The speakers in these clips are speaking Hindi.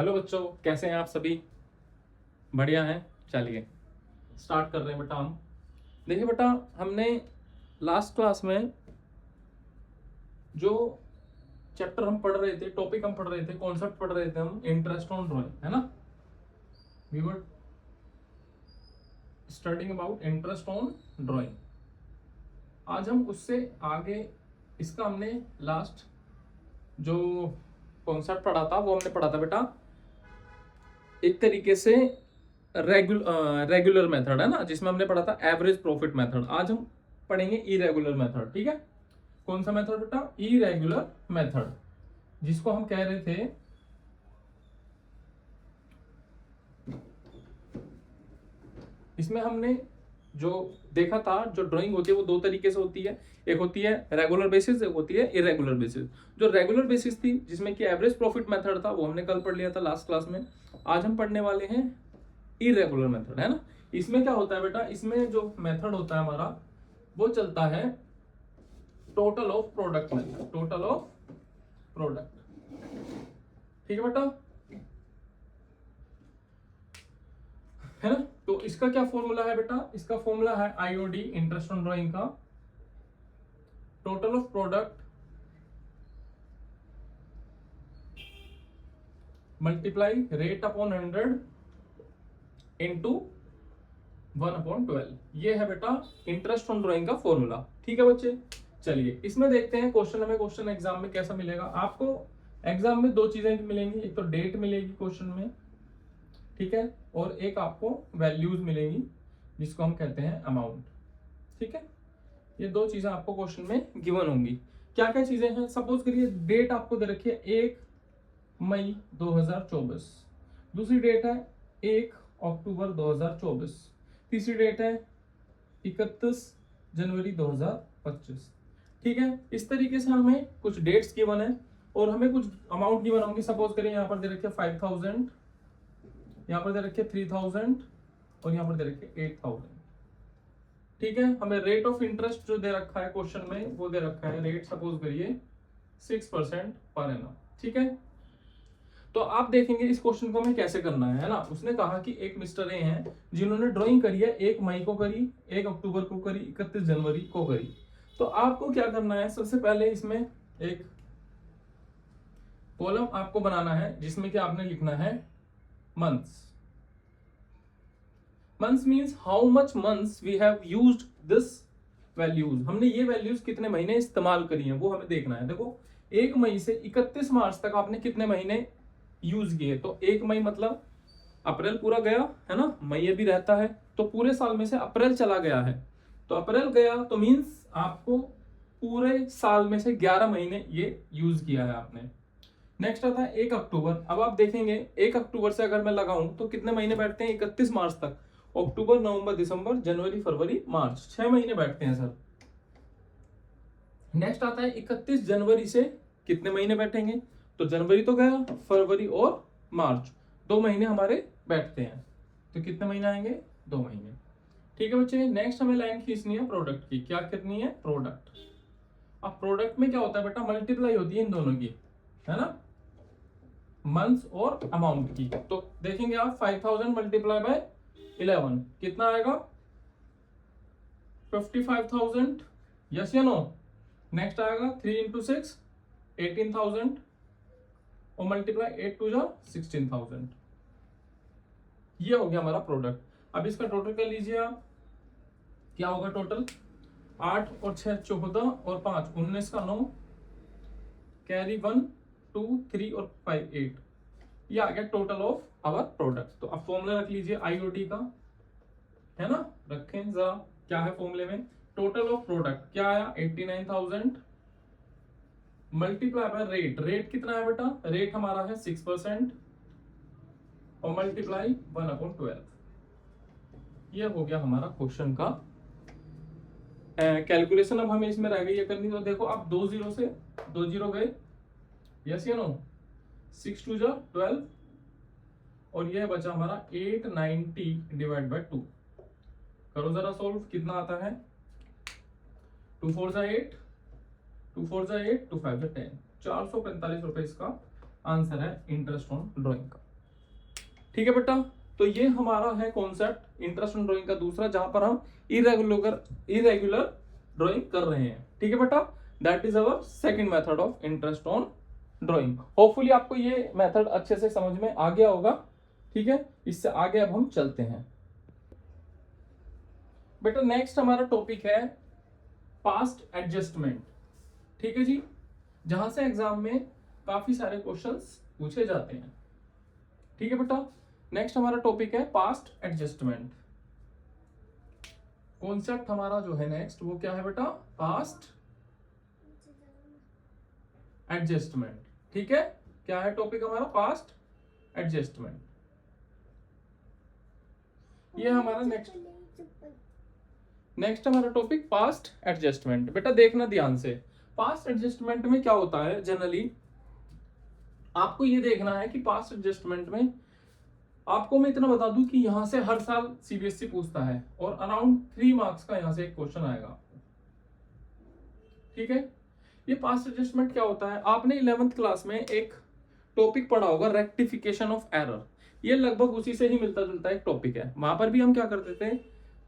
हेलो बच्चों, कैसे हैं आप सभी? बढ़िया हैं। चलिए स्टार्ट कर रहे हैं बेटा। हम देखिए बेटा, हमने लास्ट क्लास में जो चैप्टर हम पढ़ रहे थे, टॉपिक हम पढ़ रहे थे, कॉन्सेप्ट पढ़ रहे थे हम, इंटरेस्ट ऑन ड्राइंग, है ना। We were studying about interest on drawing. आज हम उससे आगे इसका हमने लास्ट जो कॉन्सेप्ट पढ़ा था वो हमने पढ़ा था बेटा एक तरीके से रेगुलर मेथड, है ना, जिसमें हमने पढ़ा था एवरेज प्रॉफिट मेथड। आज हम पढ़ेंगे इरेगुलर मेथड। ठीक है, कौन सा मेथड बेटा? इरेगुलर मेथड, जिसको हम कह रहे थे इसमें हमने जो देखा था, जो ड्राइंग होती है वो दो तरीके से होती है। एक होती है रेगुलर बेसिस, एक होती है इरेगुलर बेसिस। जो रेगुलर बेसिस थी, जिसमें कि एवरेज प्रॉफिट मेथड था, वो हमने कल पढ़ लिया था लास्ट क्लास में। आज हम पढ़ने वाले हैं इरेगुलर मेथड, है ना। इसमें क्या होता है बेटा? इसमें जो मेथड होता है हमारा, वो चलता है total of product method. Total of product, ठीक है बेटा, है ना। तो इसका क्या फॉर्मूला है बेटा? इसका फॉर्मूला है आईओडी, इंटरेस्ट ऑन ड्राइंग का। Total of product multiply rate upon 100 into 1/12। ये है बेटा इंटरेस्ट ऑन ड्राइंग का फॉर्मूला। ठीक है बच्चे, चलिए इसमें देखते हैं क्वेश्चन। हमें क्वेश्चन एग्जाम में कैसा मिलेगा? आपको एग्जाम में दो चीजें मिलेंगी, एक तो डेट मिलेगी क्वेश्चन में, ठीक है, और एक आपको वैल्यूज मिलेंगी जिसको हम कहते हैं अमाउंट। ठीक है, ये दो चीजें आपको क्वेश्चन में गिवन होंगी। क्या क्या चीजें हैं? सपोज करिए डेट आपको दे रखी है 1 मई 2024, दूसरी डेट है 1 अक्टूबर 2024, तीसरी डेट है 31 जनवरी 2025। ठीक है, इस तरीके से हमें कुछ डेट्स गिवन है और हमें कुछ अमाउंट गिवन होंगी। सपोज करिए यहाँ पर दे रखे 5000, यहाँ पर दे रखे 3000 और यहाँ पर दे रखे 8000। ठीक है, हमें रेट ऑफ इंटरेस्ट जो दे रखा है क्वेश्चन में, वो दे रखा है रेट, सपोज करिए 6% पर एनम। ठीक है, तो आप देखेंगे इस क्वेश्चन को हमें कैसे करना है ना। उसने कहा कि एक मिस्टर ए हैं जिन्होंने ड्राइंग करी है 1 मई को करी, 1 अक्टूबर को करी, 31 जनवरी को करी। तो आपको क्या करना है? सबसे पहले इसमें एक कॉलम आपको बनाना है जिसमें कि आपने लिखना है months. Months means how much months we have used this values. हमने ये वैल्यूज कितने महीने इस्तेमाल करी हैं वो हमें देखना है। देखो 1 मई से 31 मार्च तक आपने कितने महीने यूज किए? तो 1 मई मतलब अप्रैल पूरा गया, है ना, मई अभी रहता है, तो पूरे साल में से अप्रैल चला गया है। तो अप्रैल गया तो मींस आपको पूरे साल में से 11 महीने ये यूज किया है आपने। नेक्स्ट आता है 1 अक्टूबर। अब आप देखेंगे 1 अक्टूबर से अगर मैं लगाऊं तो कितने महीने बैठते हैं? 31 मार्च तक। अक्टूबर, नवंबर, दिसंबर, जनवरी, फरवरी, मार्च, 6 महीने बैठते हैं सर। नेक्स्ट आता है 31 जनवरी से कितने महीने बैठेंगे? तो जनवरी तो गया, फरवरी और मार्च 2 महीने हमारे बैठते हैं। तो कितने महीने आएंगे? 2 महीने। ठीक है बच्चे, नेक्स्ट हमें लाइन खींचनी है प्रोडक्ट की। क्या करनी है? प्रोडक्ट। अब प्रोडक्ट में क्या होता है बेटा? मल्टीप्लाई होती है इन दोनों की, है ना, मंथ्स और अमाउंट की। तो देखेंगे आप 5000 मल्टीप्लाई बाय 11 कितना आएगा? 55,000। यस या नो? नेक्स्ट आएगा 3 इंटू 6 18,000 और मल्टीप्लाई 8 टू जा 16,000। ये हो गया हमारा प्रोडक्ट। अब इसका टोटल कर लीजिए आप। क्या होगा टोटल? 8 और 6 14 और 5 19 का 9, कैरी 1 2 3 और 5 8। ये आ गया टोटल ऑफ आवर प्रोडक्ट। तो अब फॉर्मूला रख लीजिए आईओडी का, है ना, रखें जरा। क्या है फॉर्मूले में? टोटल ऑफ प्रोडक्ट क्या आया? 89,000 मल्टीप्लाई बाय रेट। रेट कितना है बेटा? रेट हमारा है 6% और मल्टीप्लाई 1/12। ये हो गया हमारा क्वेश्चन का कैलकुलेशन। अब हमें इसमें रह गई है करनी। तो देखो आप 2 जीरो से 2 जीरो गए, यस या नो? 6 टू जा 12 और ये बचा हमारा 890 डिवाइड बाय 2। करो जरा सोल्व, कितना आता है? 2 4 जा 8, 2 4 जा 8, 2 5 जा 10। 445 रुपए इसका आंसर है इंटरेस्ट ऑन ड्राइंग का। ठीक है बेटा, तो ये हमारा है कॉन्सेप्ट इंटरेस्ट ऑन ड्राइंग का दूसरा, जहां पर हम इरेगुलर ड्राइंग कर रहे हैं। ठीक है बेटा, that is our second method of interest on drawing. Hopefully आपको ये मेथड अच्छे से समझ में आ गया होगा। ठीक है, इससे आगे अब हम चलते हैं। बेटा नेक्स्ट हमारा टॉपिक है पास्ट एडजस्टमेंट। ठीक है जी, जहां से एग्जाम में काफी सारे क्वेश्चंस पूछे जाते हैं। ठीक है बेटा, नेक्स्ट हमारा टॉपिक है पास्ट एडजस्टमेंट। कॉन्सेप्ट हमारा जो है नेक्स्ट वो क्या है बेटा, पास्ट एडजस्टमेंट। ठीक है, क्या है टॉपिक हमारा, पास्ट एडजस्टमेंट। ये हमारा नेक्स्ट हमारा टॉपिक पास्ट एडजस्टमेंट। बेटा देखना ध्यान से, पास्ट एडजस्टमेंट में क्या होता है, जनरली आपको ये देखना है कि पास्ट एडजस्टमेंट में आपको मैं इतना बता दूं कि यहां से हर साल सीबीएसई पूछता है और अराउंड 3 मार्क्स का यहां से एक क्वेश्चन आएगा आपको। ठीक है, ये पास्ट एडजस्टमेंट क्या होता है, आपने 11th क्लास में एक टॉपिक पढ़ा होगा रेक्टिफिकेशन ऑफ एरर। ये लगभग उसी से ही मिलता जुलता एक टॉपिक है। वहां पर भी हम क्या करते थे,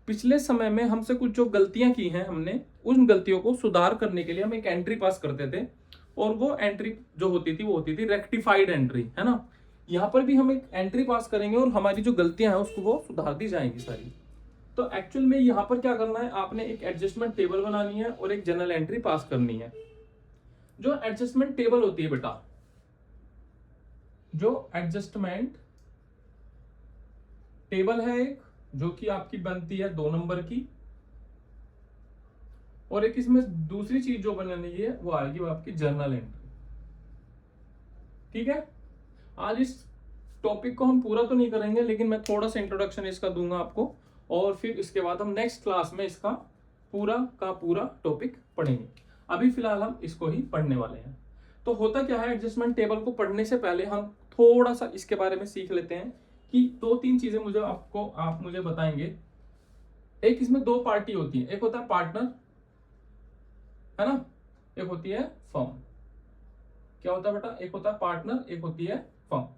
पिछले समय में हमसे कुछ जो गलतियां की हैं हमने, उन गलतियों को सुधार करने के लिए हम एक एंट्री पास करते थे, और वो एंट्री जो होती थी वो होती थी रेक्टिफाइड एंट्री, है ना। यहाँ पर भी हम एक एंट्री पास करेंगे और हमारी जो गलतियां हैं उसको वो सुधार दी जाएंगी सारी। तो एक्चुअल में यहाँ पर क्या करना है, आपने एक एडजस्टमेंट टेबल बनानी है और एक जनरल एंट्री पास करनी है। जो एडजस्टमेंट टेबल होती है बेटा, जो एडजस्टमेंट टेबल है एक, जो कि आपकी बनती है 2 नंबर की, और एक इसमें दूसरी चीज जो बनानी है वो आएगी वो आपकी जर्नल एंट्री। ठीक है, आज इस टॉपिक को हम पूरा तो नहीं करेंगे, लेकिन मैं थोड़ा सा इंट्रोडक्शन इसका दूंगा आपको, और फिर इसके बाद हम नेक्स्ट क्लास में इसका पूरा का पूरा टॉपिक पढ़ेंगे। अभी फिलहाल हम इसको ही पढ़ने वाले हैं। तो होता क्या है, एडजस्टमेंट टेबल को पढ़ने से पहले हम थोड़ा सा इसके बारे में सीख लेते हैं कि 2-3 चीजें आप मुझे बताएंगे। एक इसमें 2 पार्टी होती है, एक होता है पार्टनर, है ना, एक होती है फर्म। क्या होता है बेटा, एक होता है पार्टनर, एक होती है फर्म।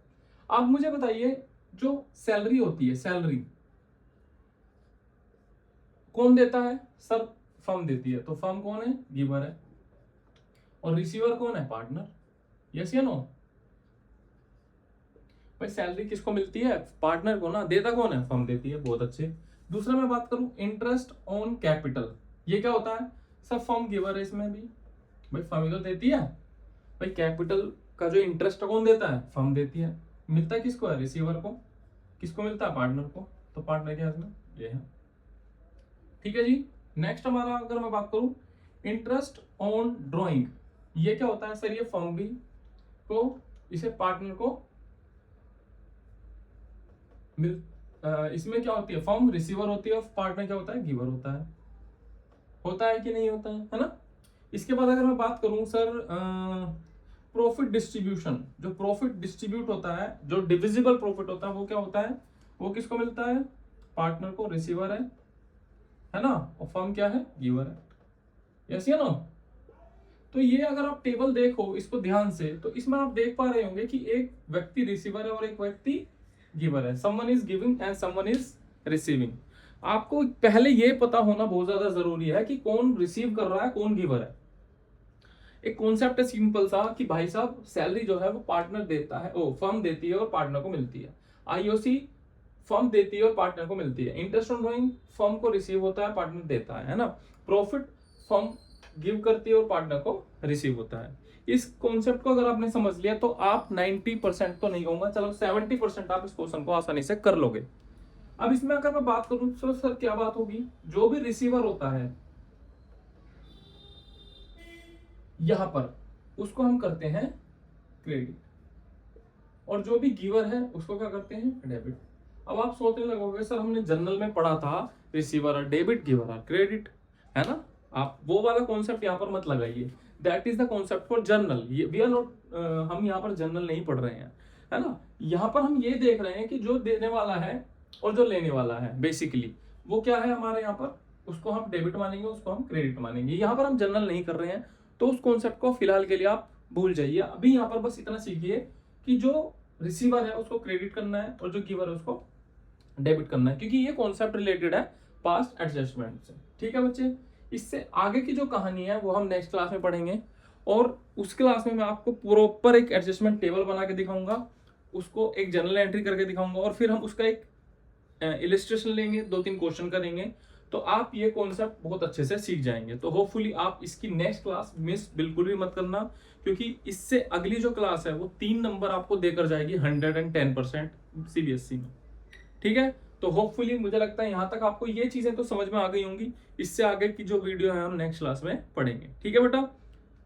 आप मुझे बताइए, जो सैलरी होती है, सैलरी कौन देता है, सर फर्म देती है। तो फर्म कौन है, गिवर है, और रिसीवर कौन है, पार्टनर। यस या नो भाई, सैलरी किसको मिलती है, पार्टनर को ना, देता कौन है, फर्म देती है। बहुत अच्छे। दूसरा मैं बात करूं इंटरेस्ट ऑन कैपिटल, ये क्या होता है, सब फर्म गिवर है इसमें भी, भाई फर्म तो देती है। भाई कैपिटल का जो इंटरेस्ट कौन देता है, फर्म देती है। मिलता किसको है, रिसीवर को। किसको मिलता है, पार्टनर को। तो पार्टनर क्या है इसमें, ये है। ठीक है जी, नेक्स्ट हमारा अगर मैं बात करूं इंटरेस्ट ऑन ड्राइंग, ये क्या होता है सर, ये फर्म भी को, इसे पार्टनर को इसमें क्या होती है, फर्म रिसीवर होती है और पार्टनर क्या होता है, गिवर होता है कि नहीं होता है ना। इसके बाद अगर मैं बात करूं सर प्रॉफिट डिस्ट्रीब्यूशन, जो प्रॉफिट डिस्ट्रीब्यूट होता है, जो डिविजिबल प्रॉफिट होता है, वो क्या होता है, वो किसको मिलता है, पार्टनर को, रिसीवर है ना, और फर्म क्या है, गिवर है। यस या नो। तो ये अगर आप टेबल देखो इसको ध्यान से, तो इसमें आप देख पा रहे होंगे कि एक व्यक्ति रिसीवर है और एक व्यक्ति गिवर है। Someone is giving and someone is receiving. आपको पहले ये पता होना बहुत ज्यादा जरूरी है कि कौन रिसीव कर रहा है, कौन गिवर है। एक कॉन्सेप्ट है सिंपल सा कि भाई साहब सैलरी जो है वो पार्टनर देता है, ओ फर्म देती है और पार्टनर को मिलती है। आईओसी फर्म देती है और पार्टनर को मिलती है। इंटरेस्ट ऑन ड्राइंग फर्म को रिसीव होता है, पार्टनर देता है ना। प्रॉफिट फर्म गिव करती है और पार्टनर को रिसीव होता है। इस कॉन्सेप्ट को अगर आपने समझ लिया तो आप 90% तो नहीं कहूंगा, चलो 70% आप इस क्वेश्चन को आसानी से कर लोगे। अब इसमें अगर मैं बात करूं तो सर क्या बात होगी, जो भी रिसीवर होता है यहां पर, उसको हम करते हैं क्रेडिट, और जो भी गिवर है उसको क्या करते हैं, डेबिट। अब आप सोचने लगोगे सर हमने जनरल में पढ़ा था रिसीवर और डेबिट, गिवर और क्रेडिट, है ना। आप वो वाला कॉन्सेप्ट यहाँ पर मत लगाइए, that is the concept for journal. We are not, हम यहाँ पर जर्नल नहीं पढ़ रहे हैं, है ना। यहाँ पर हम ये देख रहे हैं कि जो देने वाला है और जो लेने वाला है बेसिकली वो क्या है हमारे यहाँ पर, उसको हम डेबिट मानेंगे, उसको हम क्रेडिट मानेंगे। यहाँ पर हम जर्नल नहीं कर रहे हैं, तो उस कॉन्सेप्ट को फिलहाल के लिए आप भूल जाइए। अभी यहाँ पर बस इतना सीखिए कि जो रिसीवर है उसको क्रेडिट करना है और जो गिवर है उसको डेबिट करना है, क्योंकि ये कॉन्सेप्ट रिलेटेड है पास्ट एडजस्टमेंट से। ठीक है बच्चे, इससे आगे की जो कहानी है वो हम नेक्स्ट क्लास में पढ़ेंगे, और उस क्लास में मैं आपको प्रॉपर एक एडजस्टमेंट टेबल बना के दिखाऊंगा, उसको एक जर्नल एंट्री करके दिखाऊंगा, और फिर हम उसका एक इलिस्ट्रेशन लेंगे, 2-3 क्वेश्चन करेंगे, तो आप ये कॉन्सेप्ट बहुत अच्छे से सीख जाएंगे। तो होपफुली आप इसकी नेक्स्ट क्लास मिस बिल्कुल भी मत करना, क्योंकि इससे अगली जो क्लास है वो 3 नंबर आपको देकर जाएगी 110% सीबीएसई में। ठीक है, तो होपफुली मुझे लगता है यहाँ तक आपको ये चीजें तो समझ में आ गई होंगी। इससे आगे की जो वीडियो है हम नेक्स्ट क्लास में पढ़ेंगे। ठीक है बेटा,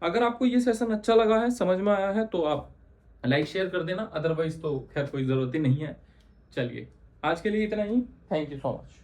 अगर आपको ये सेशन अच्छा लगा है, समझ में आया है, तो आप लाइक शेयर कर देना, अदरवाइज तो खैर कोई जरूरत ही नहीं है। चलिए आज के लिए इतना ही, थैंक यू सो मच।